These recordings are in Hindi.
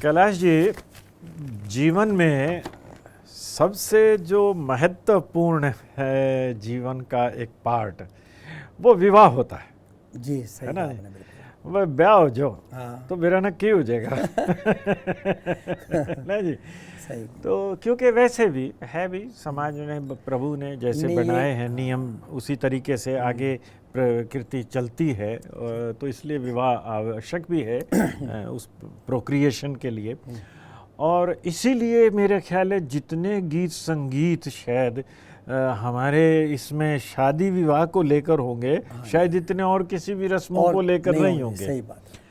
कैलाश जी, जीवन में सबसे जो महत्वपूर्ण है जीवन का एक पार्ट, वो विवाह होता है। जी सही है ना? कहा आपने, बिल्कुल। वह ब्याह हो जो हाँ तो मेरा ना क्यों हो जाएगा ना जी। सही। तो क्योंकि वैसे भी है भी समाज में प्रभु ने जैसे नहीं, बनाए हैं नियम, उसी तरीके से आगे प्रकृति चलती है, तो इसलिए विवाह आवश्यक भी है उस प्रोक्रिएशन के लिए। और इसीलिए मेरे ख्याल है जितने गीत संगीत शायद हमारे इसमें शादी विवाह को लेकर होंगे, शायद इतने और किसी भी रस्मों और को लेकर नहीं होंगे। सही बात है।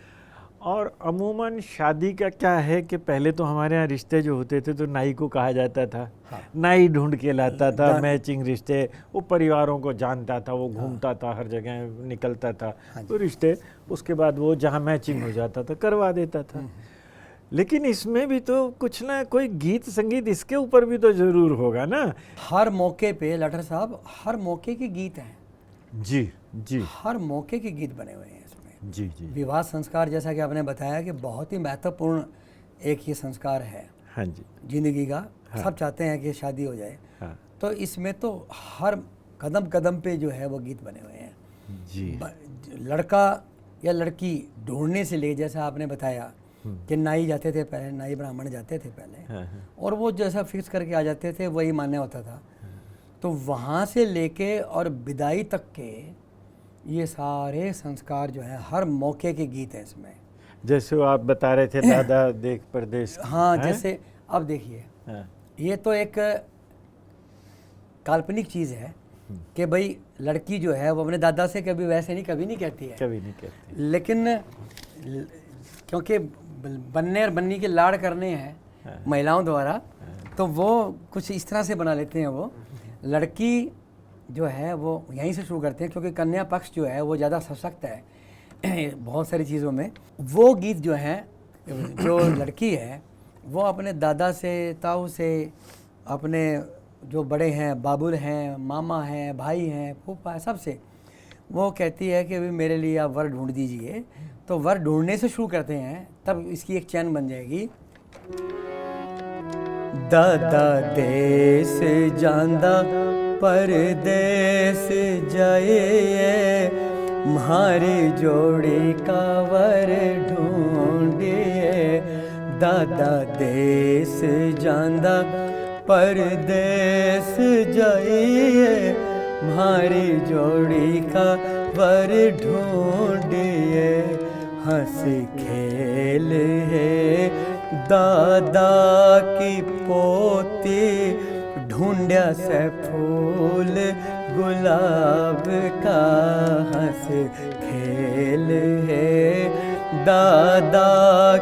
और अमूमन शादी का क्या है कि पहले तो हमारे यहाँ रिश्ते जो होते थे तो नाई को कहा जाता था। हाँ। नाई ढूंढ के लाता था मैचिंग रिश्ते, वो परिवारों को जानता था, वो घूमता था, हर जगह निकलता था, तो रिश्ते उसके बाद वो जहाँ मैचिंग हो जाता था करवा देता था। लेकिन इसमें भी तो कुछ ना कोई गीत संगीत इसके ऊपर भी तो जरूर होगा ना। हर मौके पे लटर साहब, हर मौके के गीत हैं। जी जी हर मौके के गीत बने हुए हैं इसमें। जी जी। विवाह संस्कार, जैसा कि आपने बताया, कि बहुत ही महत्वपूर्ण एक ये संस्कार है हाँ जी। जिंदगी का। सब चाहते हैं कि शादी हो जाए। हाँ तो इसमें तो हर कदम कदम पे जो है वो गीत बने हुए हैं। जी। लड़का या लड़की ढूंढने से ले, जैसा आपने बताया कि नाई जाते थे पहले, नाई ब्राह्मण जाते थे पहले, और वो जैसा फिक्स करके आ जाते थे वही मान्य होता था। तो वहाँ से लेके और विदाई तक के ये सारे संस्कार जो हैं, हर मौके के गीत हैं इसमें। जैसे वो आप बता रहे थे दादा देख परदेश। हाँ, जैसे अब देखिए, ये तो एक काल्पनिक चीज़ है कि भाई लड़की जो है वो अपने दादा से कभी वैसे नहीं, कभी नहीं कहती है, कभी नहीं कहती। लेकिन क्योंकि बनने और बन्नी के लाड़ करने हैं महिलाओं द्वारा, तो वो कुछ इस तरह से बना लेते हैं। वो लड़की जो है वो यहीं से शुरू करते हैं, क्योंकि कन्या पक्ष जो है वो ज़्यादा सशक्त है बहुत सारी चीज़ों में। वो गीत जो हैं, जो लड़की है वो अपने दादा से, ताऊ से, अपने जो बड़े हैं, बाबुल हैं, मामा हैं, भाई हैं, फूफा है, सबसे वो कहती है कि अभी मेरे लिए आप वर ढूंढ दीजिए। तो वर ढूंढने से शुरू करते हैं, तब इसकी एक चैन बन जाएगी। दादा देश जांदा परदेस जाए, म्हारी जोड़ी का वर ढूंढिए। दादा देश जांदा परदेस जाइए, म्हारी जोड़ी का वर ढूंढिए। हंस खेल है दादा की पोती, ढूंढा से फूल गुलाब का। हंस खेल है दादा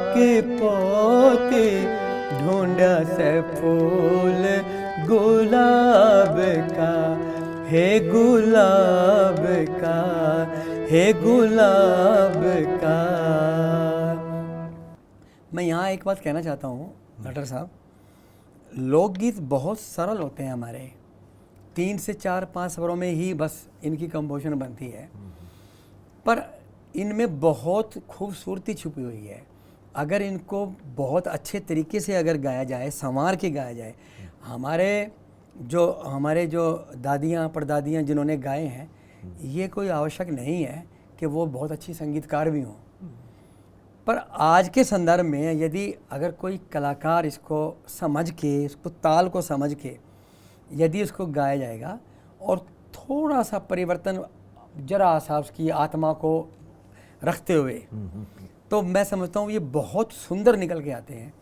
की पोती, ढूंढा से फूल गुलाब का। हे गुलाब का, हे गुलाब का। मैं यहाँ एक बात कहना चाहता हूँ डॉक्टर साहब, लोकगीत बहुत सरल होते हैं हमारे, 3 से 4-5 स्वरों में ही बस इनकी कंपोजिशन बनती है, पर इनमें बहुत खूबसूरती छुपी हुई है। अगर इनको बहुत अच्छे तरीके से अगर गाया जाए, संवार के गाया जाए, हमारे जो दादियाँ परदादियाँ जिन्होंने गाए हैं, ये कोई आवश्यक नहीं है कि वो बहुत अच्छी संगीतकार भी हों, पर आज के संदर्भ में यदि अगर कोई कलाकार इसको समझ के, इसको ताल को समझ के यदि इसको गाया जाएगा और थोड़ा सा परिवर्तन जरा सा उसकी आत्मा को रखते हुए, तो मैं समझता हूँ ये बहुत सुंदर निकल के आते हैं।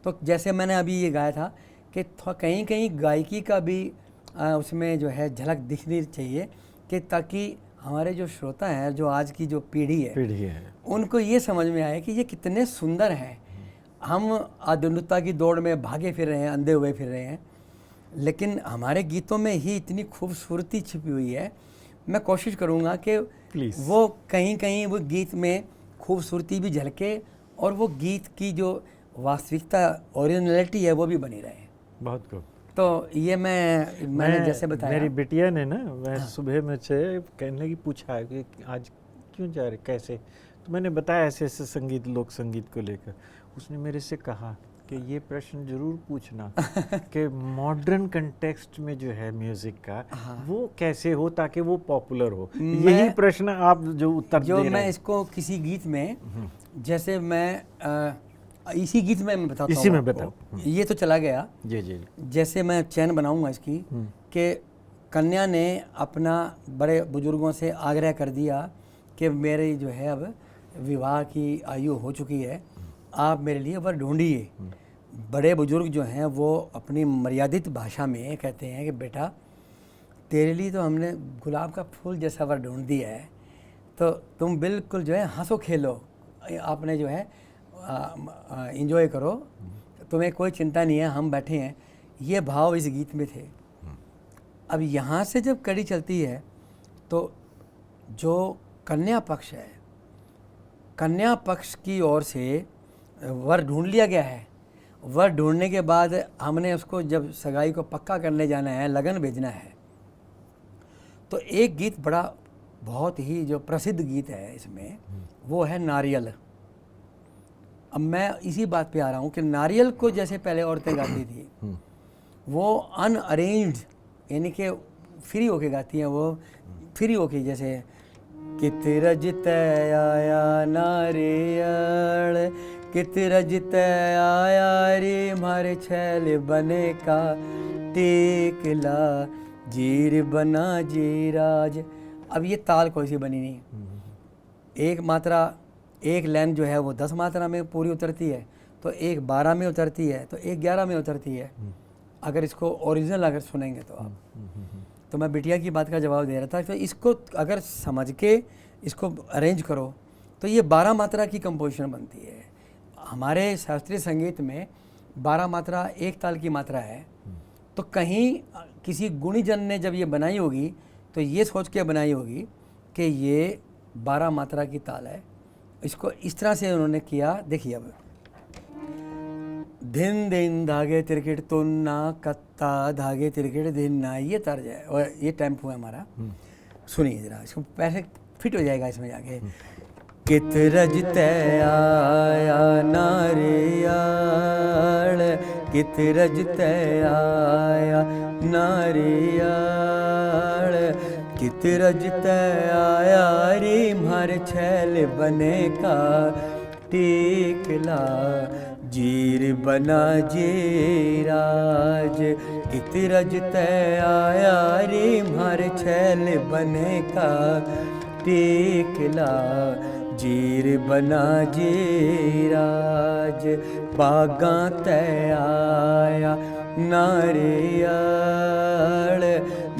तो जैसे मैंने अभी ये गाया था कि कहीं कहीं गायकी का भी उसमें जो है झलक दिखनी चाहिए, कि ताकि हमारे जो श्रोता हैं, जो आज की जो पीढ़ी है, उनको ये समझ में आए कि ये कितने सुंदर हैं। हम आधुनिकता की दौड़ में भागे फिर रहे हैं, अंधे हुए फिर रहे हैं, लेकिन हमारे गीतों में ही इतनी खूबसूरती छिपी हुई है। मैं कोशिश करूँगा कि वो कहीं कहीं वो गीत में खूबसूरती भी झलके और वो गीत की जो वास्तविकता, ओरिजिनलिटी है, वो भी बनी रहे। बहुत खूब। तो ये मैंने जैसे बताया, मेरी बिटिया ने ना, मैं सुबह में से कहने लगी, पूछा कि आज क्यों जा रहे, कैसे, तो मैंने बताया ऐसे ऐसे संगीत, लोक संगीत को लेकर। उसने मेरे से कहा कि ये प्रश्न जरूर पूछना कि मॉडर्न कंटेक्स्ट में जो है म्यूजिक का वो कैसे हो ताकि वो पॉपुलर हो। यही प्रश्न आप जो उत्तर जो दे रहे मैं हैं। इसको किसी गीत में, जैसे मैं इसी गीत में बताता हूँ, इसी में बताओ। ये तो चला गया। जी जी। जैसे मैं चैन बनाऊंगा इसकी कि कन्या ने अपना बड़े बुजुर्गों से आग्रह कर दिया कि मेरी जो है अब विवाह की आयु हो चुकी है, आप मेरे लिए वर ढूंढिए। बड़े बुजुर्ग जो हैं वो अपनी मर्यादित भाषा में कहते हैं कि बेटा तेरे लिए तो हमने गुलाब का फूल जैसा वर ढूंढ दिया है, तो तुम बिल्कुल जो है हंसो खेलो, आपने जो है इंजॉय करो, तुम्हें कोई चिंता नहीं है, हम बैठे हैं। ये भाव इस गीत में थे। अब यहाँ से जब कड़ी चलती है तो जो कन्या पक्ष है, कन्या पक्ष की ओर से वर ढूंढ लिया गया है। वर ढूंढने के बाद हमने उसको जब सगाई को पक्का करने जाना है, लगन भेजना है, तो एक गीत बड़ा बहुत ही जो प्रसिद्ध गीत है इसमें, वो है नारियल। अब मैं इसी बात पे आ रहा हूँ कि नारियल को जैसे पहले औरतें गाती थी, वो अनअरेंज्ड यानी कि फ्री होके गाती हैं, वो फ्री होके, जैसे कित रजत आया नारियल, कित रजत आया रे मारे छैल बने का, टेकला जीर बना जीराज। अब ये ताल कोई सी बनी नहीं, एक मात्रा, एक लाइन जो है वो 10 मात्रा में पूरी उतरती है, तो एक 12 में उतरती है, तो एक 11 में उतरती है। अगर इसको ओरिजिनल अगर सुनेंगे तो आप, तो मैं बिटिया की बात का जवाब दे रहा था, तो इसको अगर समझ के इसको अरेंज करो तो ये 12 मात्रा की कंपोजिशन बनती है। हमारे शास्त्रीय संगीत में 12 मात्रा एक ताल की मात्रा है, तो कहीं किसी गुणीजन ने जब ये बनाई होगी तो ये सोच के बनाई होगी कि ये 12 मात्रा की ताल है। इसको इस तरह से उन्होंने किया। देखिए अब धिन दिन धागे तिरकिट तुन्ना कत्ता धागे तिरकिट धिन्ना, ये तर्ज है और ये टेम्पो है हमारा। सुनिए जरा, इसको पहले फिट हो जाएगा इसमें जाके। कित रजत आया नारियल, कित रजत आया नारियल, कित रजत आया रे मारे छैल बने का, टेकला जीर बना जीराज। कित रजत आया रे मारे छैल बने का, टेकला जीर बना जीराज। बागां तय आया नारियल,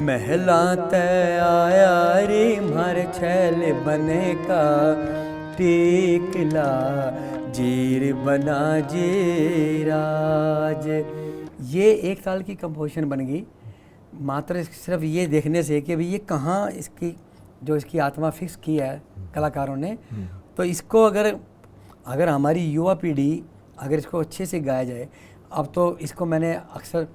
महला तय आया रे मारे छैल बने का, टेकला जीर बना जीराज। ये एक साल की कंपोजिशन बन गई मात्र सिर्फ ये देखने से कि भाई ये कहाँ इसकी जो इसकी आत्मा फिक्स की है कलाकारों ने। तो इसको अगर हमारी युवा पीढ़ी अगर इसको अच्छे से गाया जाए, अब तो इसको मैंने अक्सर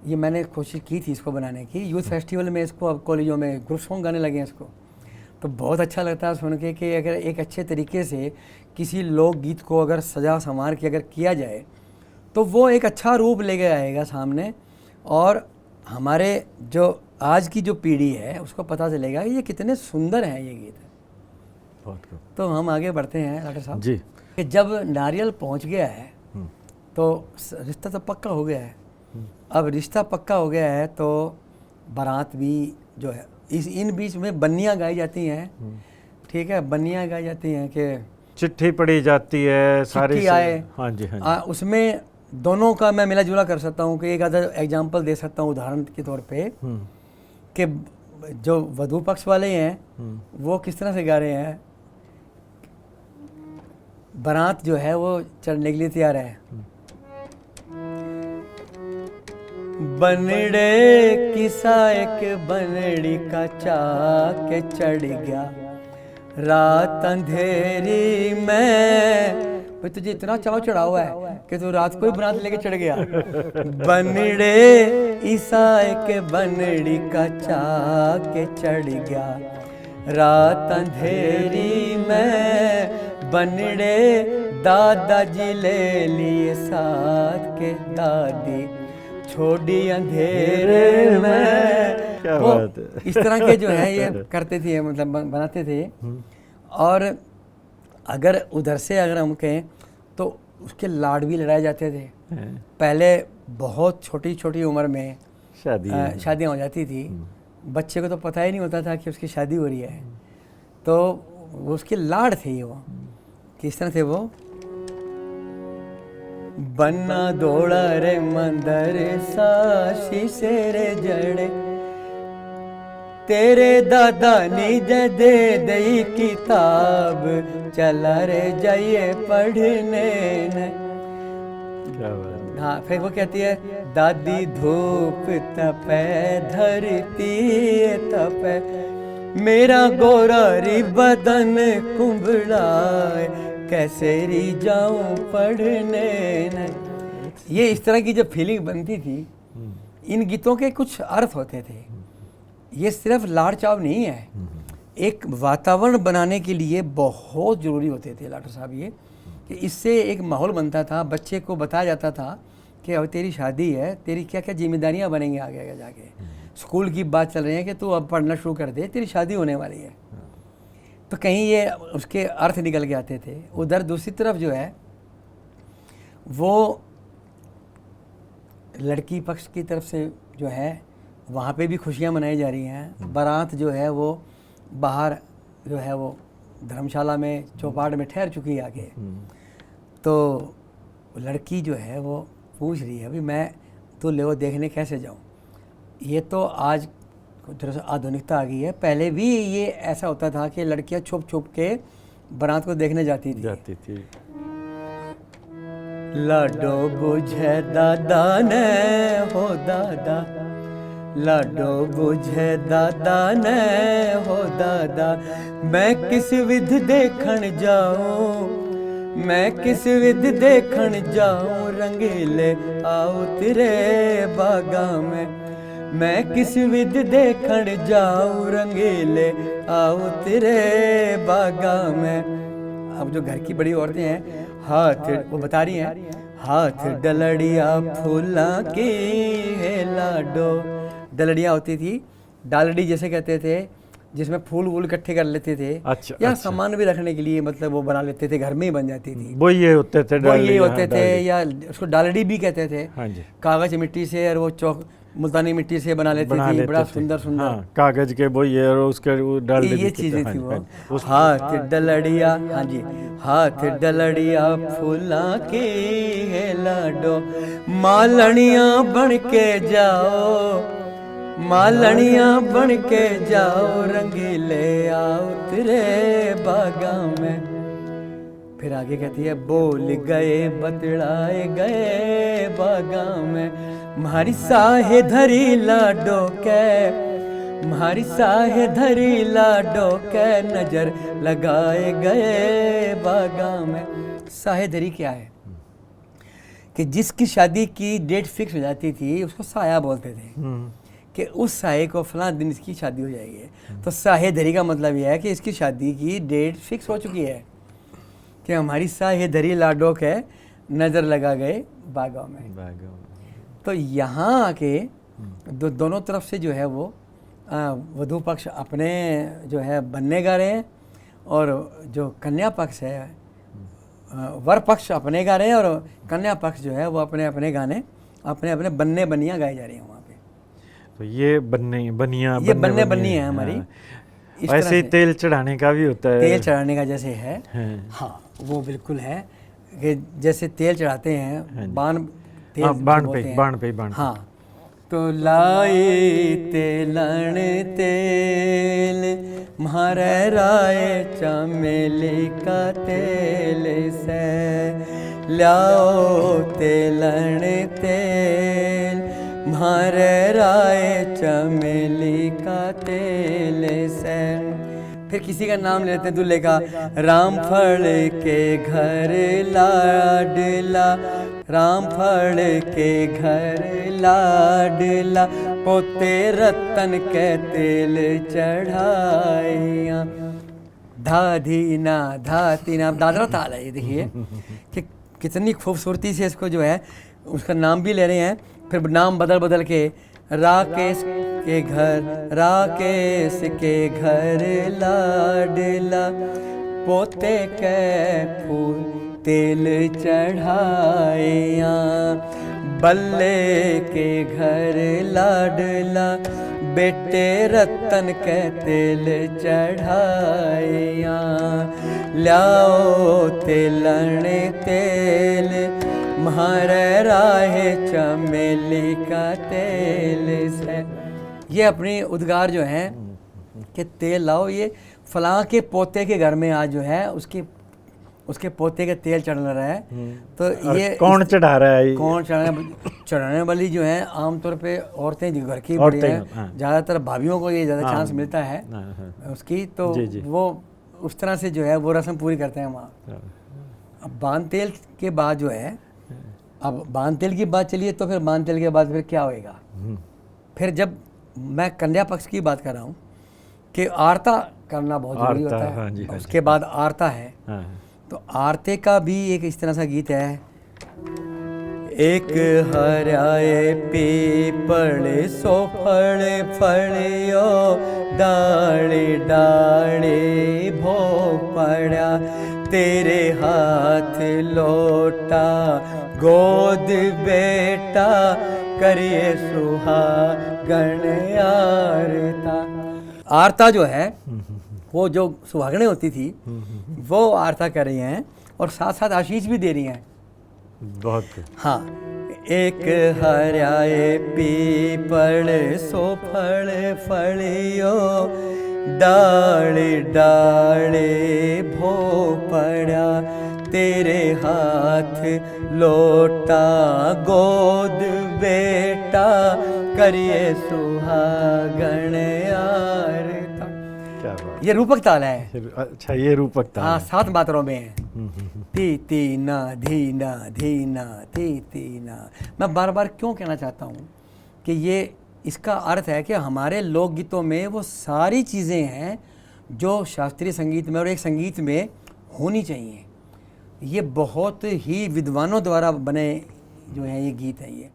मैंने कोशिश की थी इसको बनाने की, यूथ फेस्टिवल में इसको अब कॉलेजों में ग्रुप सॉन्ग गाने लगे हैं इसको, तो बहुत अच्छा लगता है सुन के कि अगर एक अच्छे तरीके से किसी लोकगीत को अगर सजा संवार के अगर किया जाए तो वो एक अच्छा रूप लेके आएगा सामने, और हमारे जो आज की जो पीढ़ी है उसको पता चलेगा कि ये कितने सुंदर हैं ये गीत। बहुत तो हम आगे बढ़ते हैं डॉक्टर साहब जी। कि जब नारियल पहुंच गया है तो रिश्ता तो पक्का हो गया है। अब रिश्ता पक्का हो गया है तो बारात भी जो है इन बीच में बन्नियाँ गाई जाती हैं, ठीक है, बन्नियाँ गाई जाती हैं कि चिट्ठी पढ़ी जाती है, सारे आए। हाँ जी हाँ जी। उसमें दोनों का मैं मिला जुला कर सकता हूँ कि एक आधा एग्जाम्पल दे सकता हूँ उदाहरण के तौर पे कि जो वधू पक्ष वाले हैं वो किस तरह से गा रहे हैं। बारात जो है वो चढ़ने के लिए तैयार है। बनड़े किसा एक बनड़ी का चाके चढ़ गया, रात अंधेरी में। भाई तुझे इतना चाव चढ़ा हुआ है कि तू रात को ही बारात लेके चढ़ गया। बनड़े ईसा एक बनड़ी का चाके चढ़ गया, रात अंधेरी में बनड़े दादाजी ले लिए साथ के, दादी छोड़ी अंधेरे में। क्या वो बात है। इस तरह के जो है ये करते थे, मतलब बनाते थे। और अगर उधर से अगर हम कहें तो उसके लाड भी लड़ाए जाते थे। पहले बहुत छोटी छोटी उम्र में शादियाँ हो जाती थी, बच्चे को तो पता ही नहीं होता था कि उसकी शादी हो रही है, तो उसके लाड थे वो। किस तरह थे वो? बन्ना दौड़ा रे मंदर साशी से रे जड़े, तेरे दादा नी दे दई किताब, चला रे जाइए पढ़ने न। क्या बात। हाँ, फिर वो कहती है, दादी धूप तपे धरती तपे, मेरा गोरा री बदन कुंभड़ाए, कैसे री जाऊं पढ़ने न। ये इस तरह की जब फीलिंग बनती थी, इन गीतों के कुछ अर्थ होते थे। ये सिर्फ लाड़ चाव नहीं है, एक वातावरण बनाने के लिए बहुत ज़रूरी होते थे लाडो साहब ये, कि इससे एक माहौल बनता था। बच्चे को बताया जाता था कि अब तेरी शादी है, तेरी क्या क्या जिम्मेदारियां बनेंगी आगे आगे जाके। स्कूल की बात चल रही है कि तू अब पढ़ना शुरू कर दे, तेरी शादी होने वाली है। तो कहीं ये उसके अर्थ निकल के आते थे। उधर दूसरी तरफ जो है वो लड़की पक्ष की तरफ से जो है वहाँ पे भी खुशियाँ मनाई जा रही हैं। बारात जो है वो बाहर जो है वो धर्मशाला में चौपाट में ठहर चुकी है आगे। तो लड़की जो है वो पूछ रही है, अभी मैं तो ले वो देखने कैसे जाऊँ। ये तो आज थोड़ा सा आधुनिकता आ गई है, पहले भी ये ऐसा होता था कि लड़कियां छुप छुप के बारात को देखने जाती थी। लाडो बुझे दादा ने हो दादा, लाडो बुझे दादा ने हो दादा, मैं किस विध देखण जाऊं, मैं किस विध देखण जाऊं, रंगीले आओ तेरे बागा में, मैं किस विध देखण जाऊं, रंगीले आओ तेरे बागा में। अब जो घर की बड़ी औरतें हैं, हाथ वो बता रही हैं, हाथ डलड़िया फूला की है लाडो। डलड़िया होती थी, डालड़ी जैसे कहते थे, जिसमें फूल वूल इकट्ठे कर लेते थे। अच्छा, या अच्छा। सामान भी रखने के लिए, मतलब वो बना लेते थे, घर में ही बन जाती थी। वो ये होते थे, वो ये होते थे, या उसको डालड़ी भी कहते थे। हाँ जी। कागज मिट्टी से और वो चौक मुल्तानी मिट्टी से बना लेते थे, बड़ा सुंदर सुंदर। हाँ, कागज के वो ये और उसके डाल ये चीजें थी वो। हाथ डलड़िया, हाँ जी, हाथ डलड़िया फूला की है लाडो, मालनिया बन के जाओ, मालनिया बन के जाओ, रंगीले आओ तेरे बागा में। फिर आगे कहती है, बोल गए बतलाए गए बागा में, म्हारी साहे धरी लाडो के, म्हारी साहे धरी लाडो के, नजर लगाए गए बागा में। साहे धरी क्या है? कि जिसकी शादी की डेट फिक्स हो जाती थी उसको साया बोलते थे, कि उस साये को फलां दिन इसकी शादी हो जाएगी। तो साहे धरी का मतलब यह है कि इसकी शादी की डेट फिक्स हो चुकी है, कि हमारी साहे धरी लाडो के, नज़र लगा गए बागों में। तो यहाँ आके दोनों तरफ से जो है वो वधू पक्ष अपने जो है बनने गा रहे हैं, और जो कन्या पक्ष है, वर पक्ष अपने गा रहे हैं, और कन्या पक्ष जो है वो अपने अपने गाने, अपने अपने बन्ने बनियाँ गाई जा रही हैं वहाँ पे। तो ये बनियाँ ये बन्ने बन्नी है हमारी। ऐसे ही तेल चढ़ाने का भी होता है। तेल चढ़ाने का जैसे है, हाँ वो बिल्कुल है, कि जैसे तेल चढ़ाते हैं, बाण बाण पे। हाँ, तो लाई तेलन तेल, म्हारे राय चमेली का तेल से, लाओ तेलन तेल, म्हारे राय चमेली का तेल से। फिर किसी का नाम लेते हैं दूल्हे का, रामफल के घर लाडला, रामफल के घर लाडला, पोते रतन के तेल चढ़ाइया। धा धी ना धा ती ना, दादरा ताल है ये, देखिए कि कितनी खूबसूरती से इसको जो है उसका नाम भी ले रहे हैं, फिर नाम बदल बदल के राकेश के घर लाडला, पोते के फूल तेल चढ़ाया, बल्ले के घर लाडला, बेटे रतन के तेल चढ़ाया, ल्याओ तेलने तेल, म्हारे राहे चमेली का तेल से। ये अपनी उद्गार जो है कि तेल लाओ, ये फलां के पोते के घर में आज जो है उसके पोते के तेल चढ़ रहा है। तो ये कौन चढ़ा रहा है? कौन चढ़ाने वाली जो है आमतौर पे औरतें जो घर की बड़ी हैं, ज़्यादातर भाभीयों को ये ज़्यादा चांस मिलता है उसकी, तो वो उस तरह से जो है वो रस्म पूरी करते हैं वहाँ। अब बांध तेल के बाद जो है, अब बांध तेल की बात चलिए, तो फिर बांध तेल के बाद फिर क्या होएगा? फिर जब मैं कन्या पक्ष की बात कर रहा हूँ कि आरता करना बहुत जरूरी होता है। हाँ जी, हाँ उसके बाद आरता है। तो आरते का भी एक इस तरह सा गीत है, एक हराए पीपड़ सो फड़े फड़ियो, डाले डाले भो पड़ा, तेरे हाथ लोटा गोद बेटा, करिए सुहागण आरता। आरता जो है वो जो सुहागनें होती थी वो आरता कर रही हैं और साथ साथ आशीष भी दे रही हैं। बहुत हाँ, एक हराए पीपड़ सो फड़ फड़ियो, डाले डाले भो पड़ा, तेरे हाथ लोटा गोद बेटा, करिए सुहागण आरता। क्या बात, ये रूपक ताल है। अच्छा, ये रूपक ताल। हाँ, 7 मात्राओं में है। ती ती ना धी ना धी ना ती ती ना। मैं बार बार क्यों कहना चाहता हूँ कि ये इसका अर्थ है कि हमारे लोकगीतों में वो सारी चीज़ें हैं जो शास्त्रीय संगीत में और एक संगीत में होनी चाहिए। ये बहुत ही विद्वानों द्वारा बने जो हैं ये गीत हैं ये।